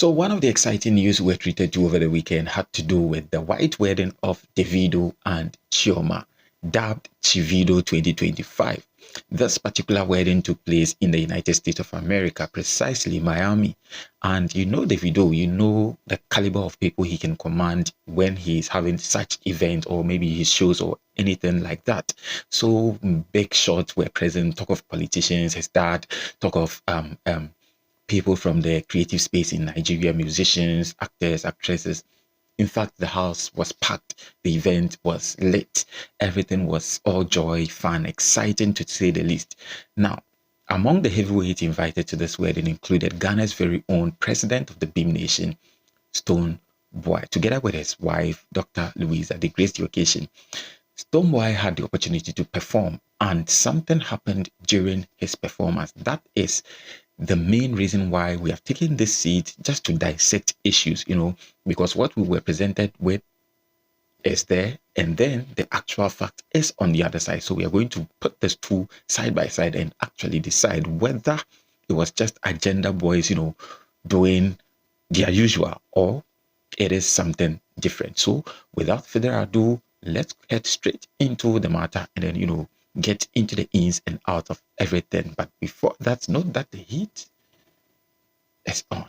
So one of the exciting news we're treated to over the weekend had to do with the white wedding of Davido and Chioma, dubbed CHIVIDO 2025. This particular wedding took place in the United States of America, precisely Miami. And you know Davido, you know the caliber of people he can command when he's having such events or maybe his shows or anything like that. So big shots were present, talk of politicians, his dad, talk of people from the creative space in Nigeria, musicians, actors, actresses. In fact, the house was packed. The event was lit. Everything was all joy, fun, exciting to say the least. Now, among the heavyweights invited to this wedding included Ghana's very own president of the bhim nation, Stonebwoy, together with his wife, Dr. Louisa. They graced the occasion. Stonebwoy had the opportunity to perform, and something happened during his performance. That is the main reason why we have taken this seat, just to dissect issues, because what we were presented with is there, and then the actual fact is on the other side. So we are going to put these two side by side and actually decide whether it was just agenda boys, doing their usual, or it is something different. So without further ado, let's head straight into the matter and then, get into the ins and outs of everything. But before that, note that the heat is on.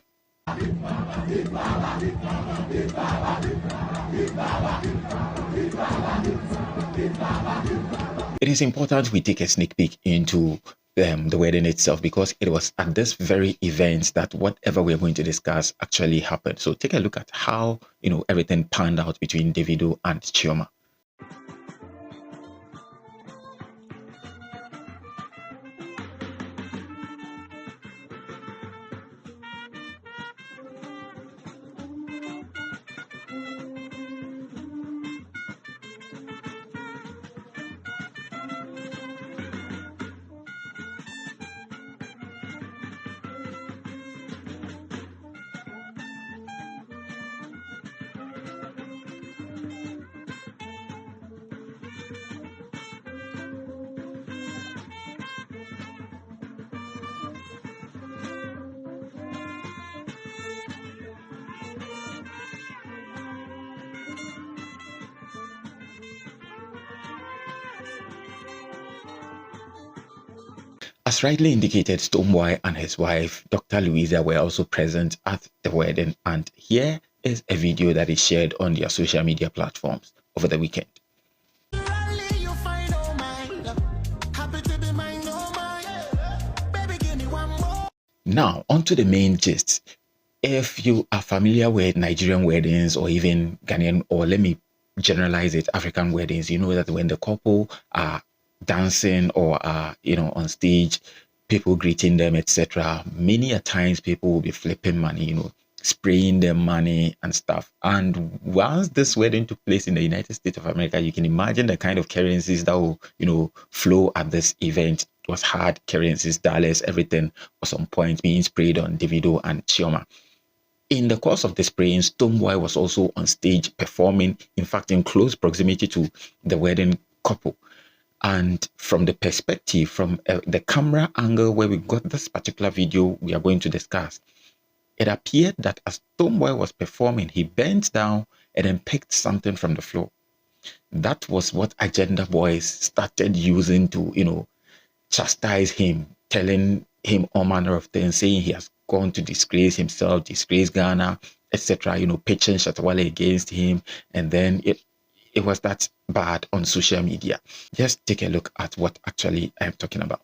It is important we take a sneak peek into the wedding itself, because it was at this very event that whatever we're going to discuss actually happened. So take a look at how everything panned out between Davido and Chioma. As rightly indicated, Stonebwoy and his wife, Dr. Louisa, were also present at the wedding, and here is a video that is shared on their social media platforms over the weekend. Now, on to the main gist. If you are familiar with Nigerian weddings or even Ghanaian, or let me generalize it, African weddings, you know that when the couple are dancing or are on stage, people greeting them, etc., many a times people will be flipping money, spraying them money and stuff. And once this wedding took place in the United States of America, you can imagine the kind of currencies that will flow at this event. It was hard currencies, dollars, everything was on point, being sprayed on Davido and Chioma. In the course of the spraying, Stonebwoy was also on stage performing, in fact in close proximity to the wedding couple. And from the perspective, from the camera angle where we got this particular video we are going to discuss, it appeared that as Stonebwoy was performing, he bent down and then picked something from the floor. That was what agenda boys started using to, chastise him, telling him all manner of things, saying he has gone to disgrace himself, disgrace Ghana, etc., pitching Shatawale against him. And then it was that bad on social media. Just take a look at what actually I'm talking about.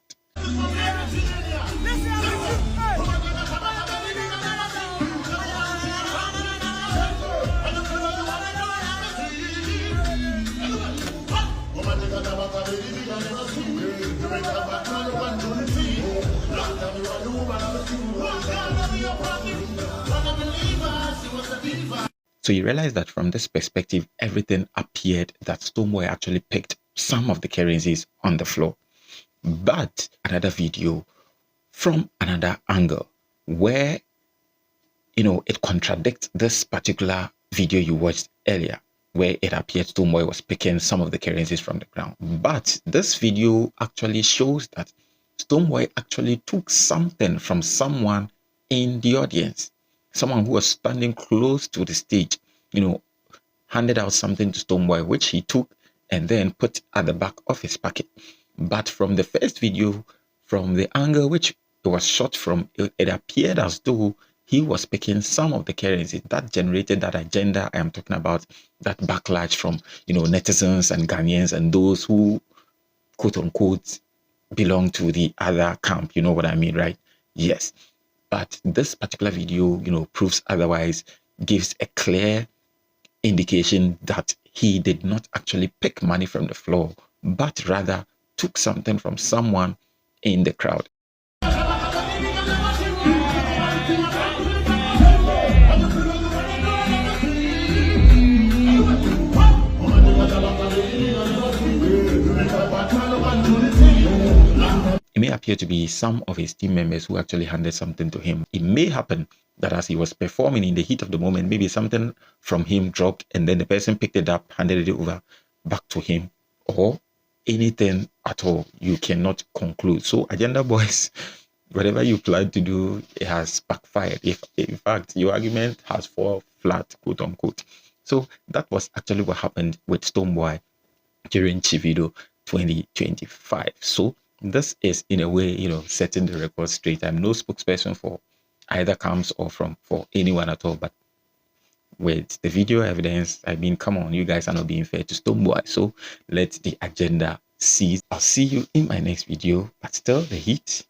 So you realize that from this perspective, everything appeared that Stonebwoy actually picked some of the currencies on the floor. But another video from another angle where, it contradicts this particular video you watched earlier, where it appeared Stonebwoy was picking some of the currencies from the ground. But this video actually shows that Stonebwoy actually took something from someone in the audience. someone who was standing close to the stage, handed out something to Stonebwoy, which he took and then put at the back of his pocket. But from the first video, from the angle which it was shot from, it appeared as though he was picking some of the currency that generated that agenda I am talking about, that backlash from, netizens and Ghanaians and those who, quote unquote, belong to the other camp. You know what I mean, right? Yes. But this particular video, proves otherwise, gives a clear indication that he did not actually pick money from the floor, but rather took something from someone in the crowd. It may appear to be some of his team members who actually handed something to him. It may happen that as he was performing in the heat of the moment, maybe something from him dropped and then the person picked it up, handed it over back to him, or anything at all. You cannot conclude. So agenda boys, whatever you plan to do, it has backfired. If in fact your argument has fallen flat, quote unquote. So that was actually what happened with Stonebwoy during CHIVIDO 2025. So this is in a way, setting the record straight. I'm no spokesperson for either camps or for anyone at all, but with the video evidence, I mean, come on, you guys are not being fair to Stonebwoy. So let the agenda cease. I'll see you in my next video, but still the heat